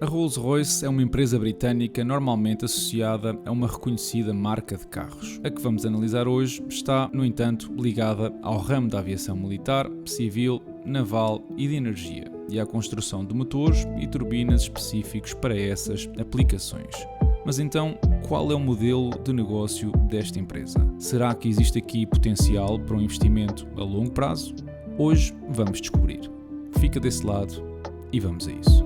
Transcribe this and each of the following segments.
A Rolls-Royce é uma empresa britânica normalmente associada a uma reconhecida marca de carros. A que vamos analisar hoje está, no entanto, ligada ao ramo da aviação militar, civil, naval e de energia, e à construção de motores e turbinas específicos para essas aplicações. Mas então, qual é o modelo de negócio desta empresa? Será que existe aqui potencial para um investimento a longo prazo? Hoje vamos descobrir. Fica desse lado e vamos a isso.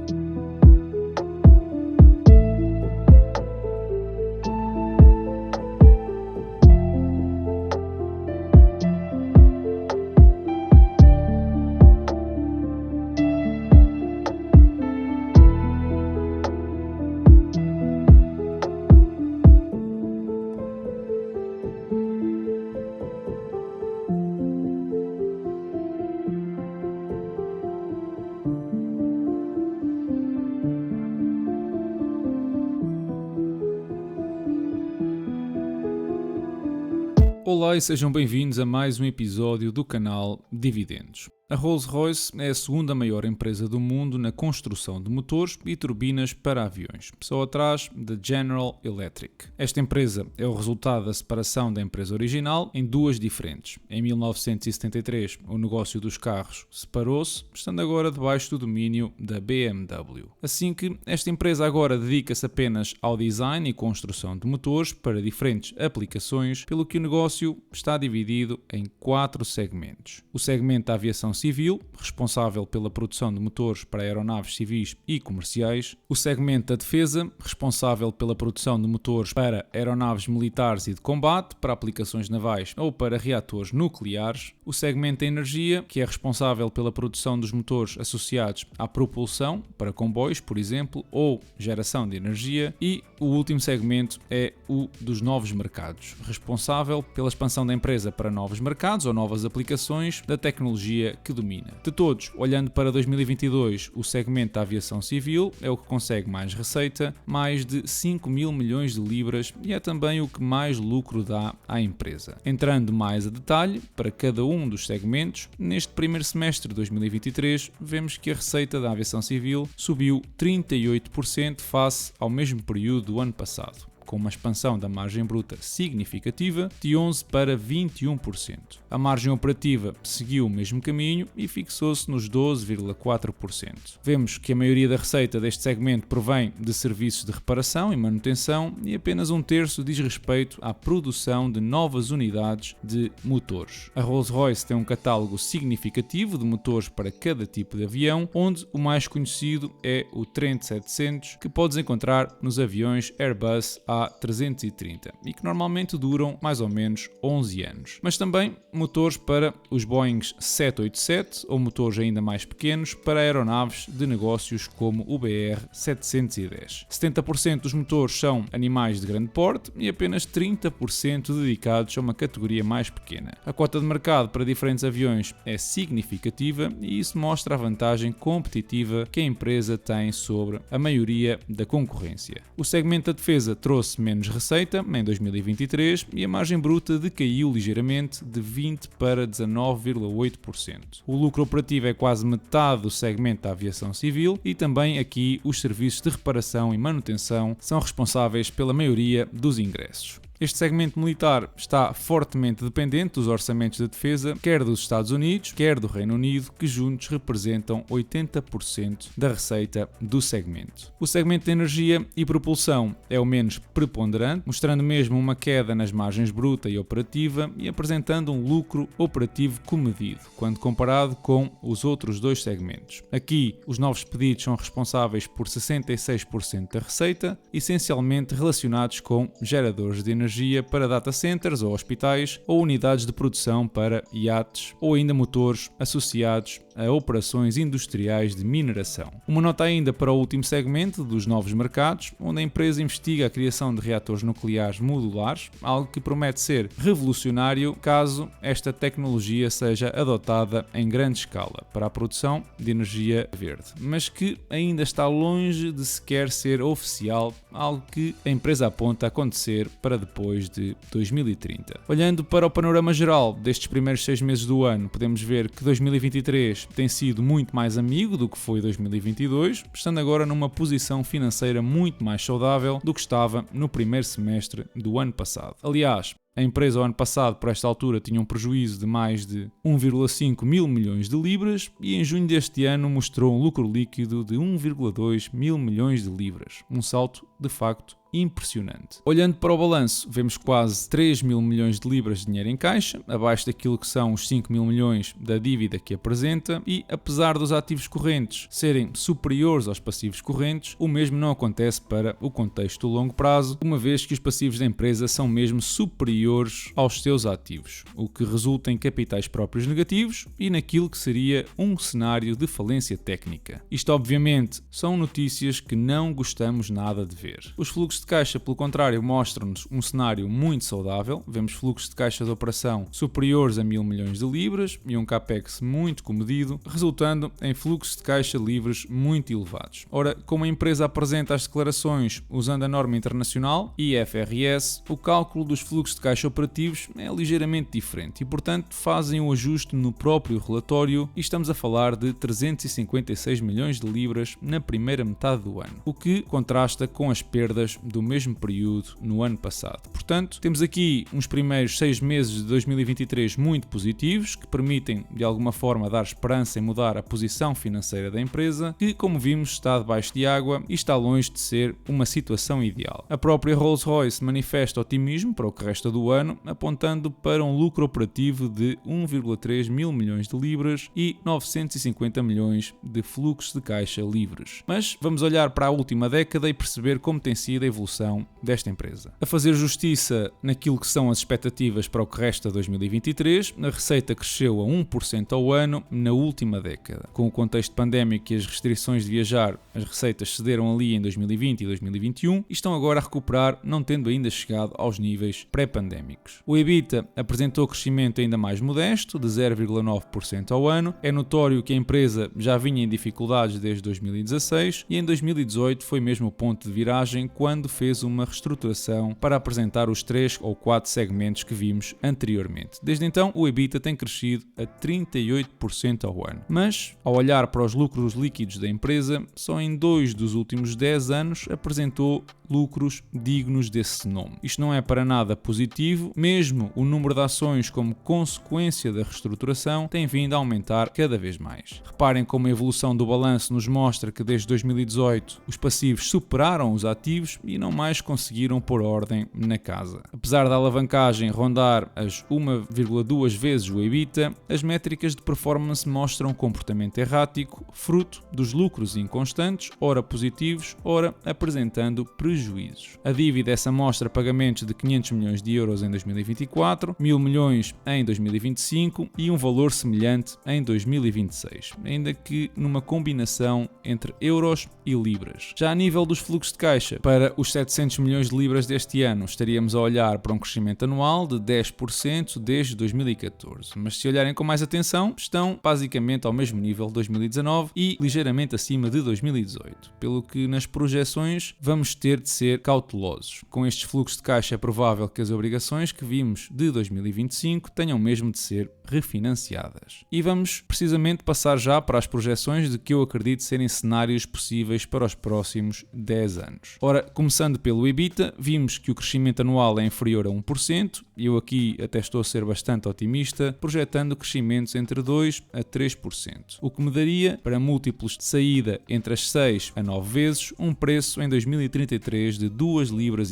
Olá e sejam bem-vindos a mais um episódio do canal Dividendos. A Rolls-Royce é a segunda maior empresa do mundo na construção de motores e turbinas para aviões, só atrás da General Electric. Esta empresa é o resultado da separação da empresa original em duas diferentes. Em 1973, o negócio dos carros separou-se, estando agora debaixo do domínio da BMW. Assim que esta empresa agora dedica-se apenas ao design e construção de motores para diferentes aplicações, pelo que o negócio está dividido em 4 segmentos. O segmento da aviação civil, responsável pela produção de motores para aeronaves civis e comerciais, o segmento da defesa, responsável pela produção de motores para aeronaves militares e de combate, para aplicações navais ou para reatores nucleares, o segmento da energia, que é responsável pela produção dos motores associados à propulsão, para comboios, por exemplo, ou geração de energia, e o último segmento é o dos novos mercados, responsável pela expansão da empresa para novos mercados ou novas aplicações da tecnologia que domina. De todos, olhando para 2022, o segmento da aviação civil é o que consegue mais receita, mais de 5 mil milhões de libras, e é também o que mais lucro dá à empresa. Entrando mais a detalhe para cada um dos segmentos, neste primeiro semestre de 2023, vemos que a receita da aviação civil subiu 38% face ao mesmo período do ano passado, com uma expansão da margem bruta significativa de 11% para 21%. A margem operativa seguiu o mesmo caminho e fixou-se nos 12,4%. Vemos que a maioria da receita deste segmento provém de serviços de reparação e manutenção e apenas 1/3 diz respeito à produção de novas unidades de motores. A Rolls-Royce tem um catálogo significativo de motores para cada tipo de avião, onde o mais conhecido é o Trent 700, que podes encontrar nos aviões Airbus A330 e que normalmente duram mais ou menos 11 anos. Mas também motores para os Boeing 787 ou motores ainda mais pequenos para aeronaves de negócios como o BR-710. 70% dos motores são animais de grande porte e apenas 30% dedicados a uma categoria mais pequena. A cota de mercado para diferentes aviões é significativa e isso mostra a vantagem competitiva que a empresa tem sobre a maioria da concorrência. O segmento da defesa trouxe menos receita em 2023 e a margem bruta decaiu ligeiramente de 20% para 19,8%. O lucro operativo é quase metade do segmento da aviação civil e também aqui os serviços de reparação e manutenção são responsáveis pela maioria dos ingressos. Este segmento militar está fortemente dependente dos orçamentos de defesa, quer dos Estados Unidos, quer do Reino Unido, que juntos representam 80% da receita do segmento. O segmento de energia e propulsão é o menos preponderante, mostrando mesmo uma queda nas margens bruta e operativa e apresentando um lucro operativo comedido, quando comparado com os outros dois segmentos. Aqui, os novos pedidos são responsáveis por 66% da receita, essencialmente relacionados com geradores de energia para data centers ou hospitais ou unidades de produção para iates ou ainda motores associados a operações industriais de mineração. Uma nota ainda para o último segmento dos novos mercados, onde a empresa investiga a criação de reatores nucleares modulares, algo que promete ser revolucionário caso esta tecnologia seja adotada em grande escala para a produção de energia verde, mas que ainda está longe de sequer ser oficial, algo que a empresa aponta acontecer para depois depois de 2030. Olhando para o panorama geral destes primeiros 6 meses do ano, podemos ver que 2023 tem sido muito mais amigo do que foi 2022, estando agora numa posição financeira muito mais saudável do que estava no primeiro semestre do ano passado. Aliás, a empresa, ao ano passado, por esta altura, tinha um prejuízo de mais de 1,5 mil milhões de libras e em junho deste ano mostrou um lucro líquido de 1,2 mil milhões de libras. Um salto, de facto, impressionante. Olhando para o balanço, vemos quase 3 mil milhões de libras de dinheiro em caixa, abaixo daquilo que são os 5 mil milhões da dívida que apresenta e, apesar dos ativos correntes serem superiores aos passivos correntes, o mesmo não acontece para o contexto do longo prazo, uma vez que os passivos da empresa são mesmo superiores aos seus ativos, o que resulta em capitais próprios negativos e naquilo que seria um cenário de falência técnica. Isto, obviamente, são notícias que não gostamos nada de ver. Os fluxos de caixa, pelo contrário, mostram-nos um cenário muito saudável. Vemos fluxos de caixa de operação superiores a 1.000 milhões de libras e um capex muito comedido, resultando em fluxos de caixa livres muito elevados. Ora, como a empresa apresenta as declarações usando a norma internacional IFRS, o cálculo dos fluxos de caixa operativos é ligeiramente diferente e, portanto, fazem o ajuste no próprio relatório e estamos a falar de 356 milhões de libras na primeira metade do ano, o que contrasta com as perdas do mesmo período no ano passado. Portanto, temos aqui uns primeiros 6 meses de 2023 muito positivos, que permitem de alguma forma dar esperança em mudar a posição financeira da empresa, que, como vimos, está debaixo de água e está longe de ser uma situação ideal. A própria Rolls-Royce manifesta otimismo para o que resta do ano, apontando para um lucro operativo de 1,3 mil milhões de libras e 950 milhões de fluxos de caixa livres. Mas vamos olhar para a última década e perceber como tem sido a evolução desta empresa. A fazer justiça naquilo que são as expectativas para o que resta de 2023, a receita cresceu a 1% ao ano na última década. Com o contexto pandémico e as restrições de viajar, as receitas cederam ali em 2020 e 2021 e estão agora a recuperar, não tendo ainda chegado aos níveis pré-pandémicos. O EBITDA apresentou crescimento ainda mais modesto, de 0,9% ao ano. É notório que a empresa já vinha em dificuldades desde 2016 e em 2018 foi mesmo o ponto de viragem quando fez uma reestruturação para apresentar os 3 ou 4 segmentos que vimos anteriormente. Desde então, o EBITDA tem crescido a 38% ao ano. Mas, ao olhar para os lucros líquidos da empresa, só em 2 dos últimos 10 anos apresentou lucros dignos desse nome. Isto não é para nada positivo, mesmo o número de ações como consequência da reestruturação tem vindo a aumentar cada vez mais. Reparem como a evolução do balanço nos mostra que desde 2018 os passivos superaram os ativos e não mais conseguiram pôr ordem na casa. Apesar da alavancagem rondar as 1,2 vezes o EBITDA, as métricas de performance mostram um comportamento errático, fruto dos lucros inconstantes, ora positivos, ora apresentando prejuízos. A dívida essa mostra pagamentos de 500 milhões de euros em 2024, 1.000 milhões em 2025 e um valor semelhante em 2026, ainda que numa combinação entre euros e libras. Já a nível dos fluxos de caixa, para os 700 milhões de libras deste ano, estaríamos a olhar para um crescimento anual de 10% desde 2014, mas se olharem com mais atenção, estão basicamente ao mesmo nível de 2019 e ligeiramente acima de 2018, pelo que nas projeções vamos ter de ser cautelosos. Com estes fluxos de caixa é provável que as obrigações que vimos de 2025 tenham mesmo de ser refinanciadas. E vamos precisamente passar já para as projeções de que eu acredito serem cenários possíveis para os próximos 10 anos. Ora, começando pelo EBITDA, vimos que o crescimento anual é inferior a 1%, e eu aqui até estou a ser bastante otimista, projetando crescimentos entre 2% a 3%, o que me daria, para múltiplos de saída entre as 6 a 9 vezes, um preço em 2033 de 2,5 libras.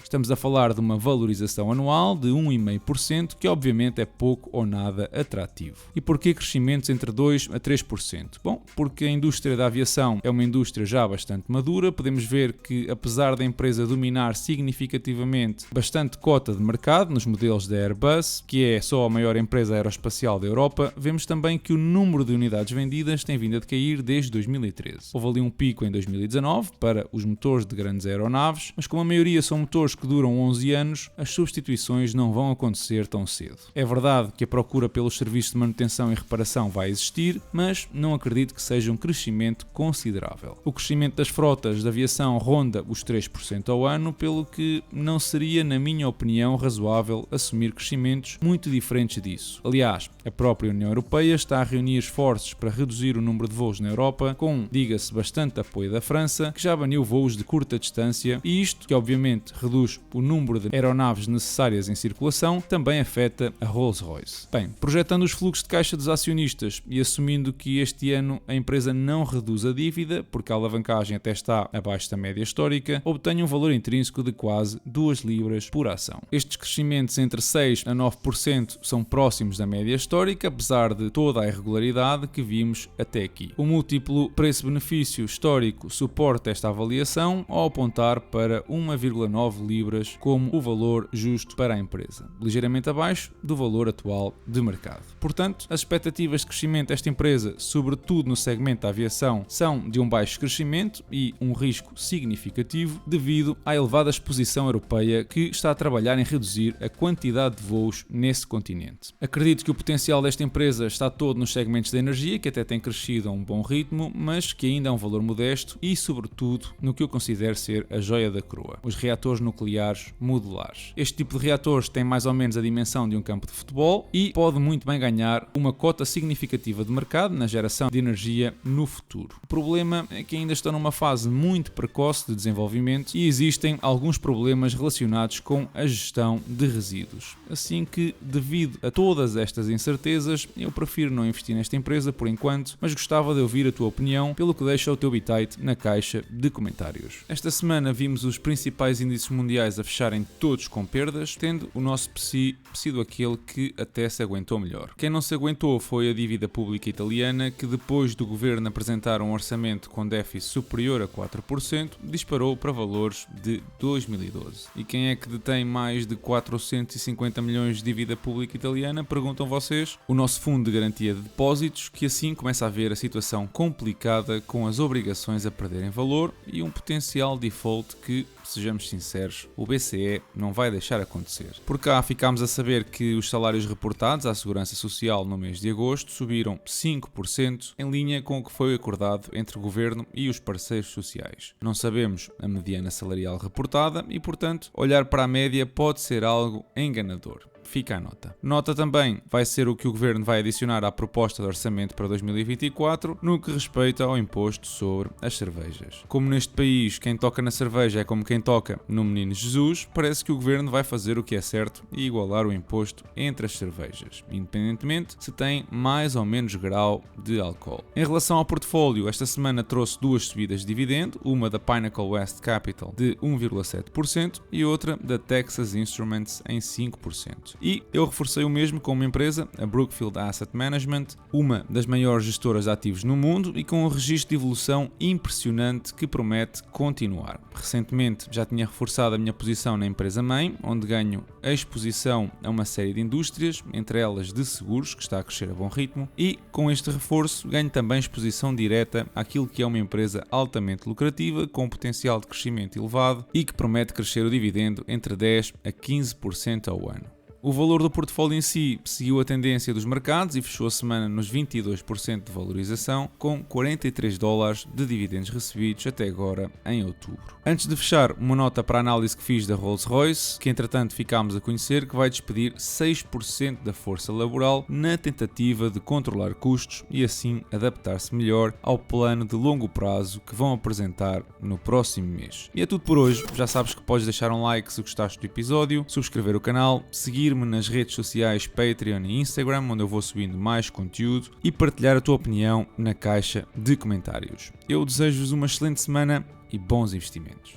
Estamos a falar de uma valorização anual de 1,5%, que obviamente é pouco ou nada atrativo. E porquê crescimentos entre 2% a 3%? Bom, porque a indústria da aviação é uma indústria já bastante madura. Podemos ver que, apesar da empresa dominar significativamente bastante cota de mercado nos modelos da Airbus, que é só a maior empresa aeroespacial da Europa, vemos também que o número de unidades vendidas tem vindo a decair desde 2013. Houve ali um pico em 2019 para os motores de grandes aeronaves, mas como a maioria são motores que duram 11 anos, as substituições não vão acontecer tão cedo. É verdade que a procura procura pelos serviços de manutenção e reparação vai existir, mas não acredito que seja um crescimento considerável. O crescimento das frotas de aviação ronda os 3% ao ano, pelo que não seria, na minha opinião, razoável assumir crescimentos muito diferentes disso. Aliás, a própria União Europeia está a reunir esforços para reduzir o número de voos na Europa, com, diga-se, bastante apoio da França, que já baniu voos de curta distância, e isto, que obviamente reduz o número de aeronaves necessárias em circulação, também afeta a Rolls-Royce. Bem, projetando os fluxos de caixa dos acionistas e assumindo que este ano a empresa não reduz a dívida, porque a alavancagem até está abaixo da média histórica, obtenho um valor intrínseco de quase 2 libras por ação. Estes crescimentos entre 6% a 9% são próximos da média histórica, apesar de toda a irregularidade que vimos até aqui. O múltiplo preço-benefício histórico suporta esta avaliação ao apontar para 1,9 libras como o valor justo para a empresa, ligeiramente abaixo do valor atual de mercado. Portanto, as expectativas de crescimento desta empresa, sobretudo no segmento da aviação, são de um baixo crescimento e um risco significativo devido à elevada exposição europeia que está a trabalhar em reduzir a quantidade de voos nesse continente. Acredito que o potencial desta empresa está todo nos segmentos da energia, que até tem crescido a um bom ritmo, mas que ainda é um valor modesto e, sobretudo, no que eu considero ser a joia da coroa, os reatores nucleares modulares. Este tipo de reatores tem mais ou menos a dimensão de um campo de futebol e pode muito bem ganhar uma cota significativa de mercado na geração de energia no futuro. O problema é que ainda estão numa fase muito precoce de desenvolvimento e existem alguns problemas relacionados com a gestão de resíduos. Assim que, devido a todas estas incertezas, eu prefiro não investir nesta empresa por enquanto, mas gostava de ouvir a tua opinião, pelo que deixa o teu bitite na caixa de comentários. Esta semana vimos os principais índices mundiais a fecharem todos com perdas, tendo o nosso PSI sido aquele que até se aguentou melhor. Quem não se aguentou foi a dívida pública italiana, que depois do governo apresentar um orçamento com déficit superior a 4%, disparou para valores de 2012. E quem é que detém mais de 450 milhões de dívida pública italiana, perguntam vocês? O nosso Fundo de Garantia de Depósitos, que assim começa a ver a situação complicada com as obrigações a perderem valor e um potencial default que, sejamos sinceros, o BCE não vai deixar acontecer. Por cá ficámos a saber que os salários reportados à Segurança Social no mês de agosto subiram 5%, em linha com o que foi acordado entre o Governo e os parceiros sociais. Não sabemos a mediana salarial reportada e, portanto, olhar para a média pode ser algo enganador. Fica a nota. Nota também vai ser o que o Governo vai adicionar à proposta de orçamento para 2024 no que respeita ao imposto sobre as cervejas. Como neste país quem toca na cerveja é como quem toca no Menino Jesus, parece que o Governo vai fazer o que é certo e igualar o imposto entre as cervejas, independentemente se tem mais ou menos grau de álcool. Em relação ao portfólio, esta semana trouxe duas subidas de dividendo, uma da Pinnacle West Capital de 1,7% e outra da Texas Instruments em 5%. E eu reforcei o mesmo com uma empresa, a Brookfield Asset Management, uma das maiores gestoras de ativos no mundo e com um registro de evolução impressionante que promete continuar. Recentemente já tinha reforçado a minha posição na empresa-mãe, onde ganho a exposição a uma série de indústrias, entre elas de seguros, que está a crescer a bom ritmo, e com este reforço ganho também exposição direta àquilo que é uma empresa altamente lucrativa, com um potencial de crescimento elevado e que promete crescer o dividendo entre 10% a 15% ao ano. O valor do portfólio em si seguiu a tendência dos mercados e fechou a semana nos 22% de valorização, com 43 dólares de dividendos recebidos até agora em outubro. Antes de fechar, uma nota para a análise que fiz da Rolls-Royce, que entretanto ficámos a conhecer que vai despedir 6% da força laboral na tentativa de controlar custos e assim adaptar-se melhor ao plano de longo prazo que vão apresentar no próximo mês. E é tudo por hoje. Já sabes que podes deixar um like se gostaste do episódio, subscrever o canal, seguir-me nas redes sociais Patreon e Instagram, onde eu vou subindo mais conteúdo, e partilhar a tua opinião na caixa de comentários. Eu desejo-vos uma excelente semana e bons investimentos.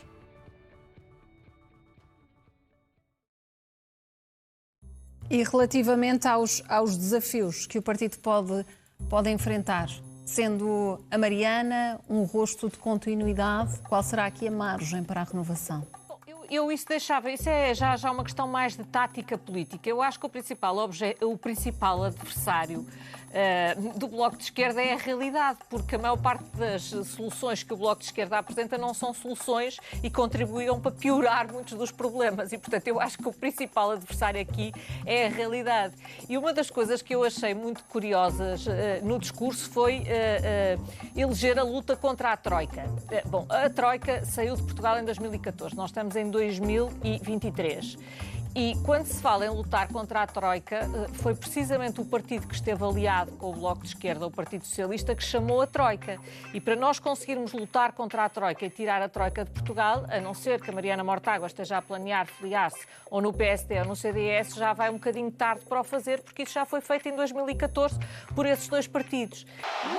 E relativamente aos desafios que o partido pode enfrentar, sendo a Mariana um rosto de continuidade, qual será aqui a margem para a renovação? Isso é já uma questão mais de tática política. Eu acho que o principal adversário do Bloco de Esquerda é a realidade, porque a maior parte das soluções que o Bloco de Esquerda apresenta não são soluções e contribuíam para piorar muitos dos problemas. E, portanto, eu acho que o principal adversário aqui é a realidade. E uma das coisas que eu achei muito curiosas no discurso foi eleger a luta contra a Troika. Bom, a Troika saiu de Portugal em 2014, nós estamos em 2023. E quando se fala em lutar contra a Troika, foi precisamente o partido que esteve aliado com o Bloco de Esquerda, o Partido Socialista, que chamou a Troika. E para nós conseguirmos lutar contra a Troika e tirar a Troika de Portugal, a não ser que a Mariana Mortágua esteja a planear filiar-se ou no PSD ou no CDS, já vai um bocadinho tarde para o fazer, porque isso já foi feito em 2014 por esses dois partidos. Whoa,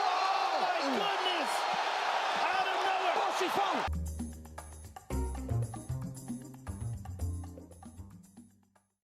my goodness! Out of nowhere. Oh, she found it.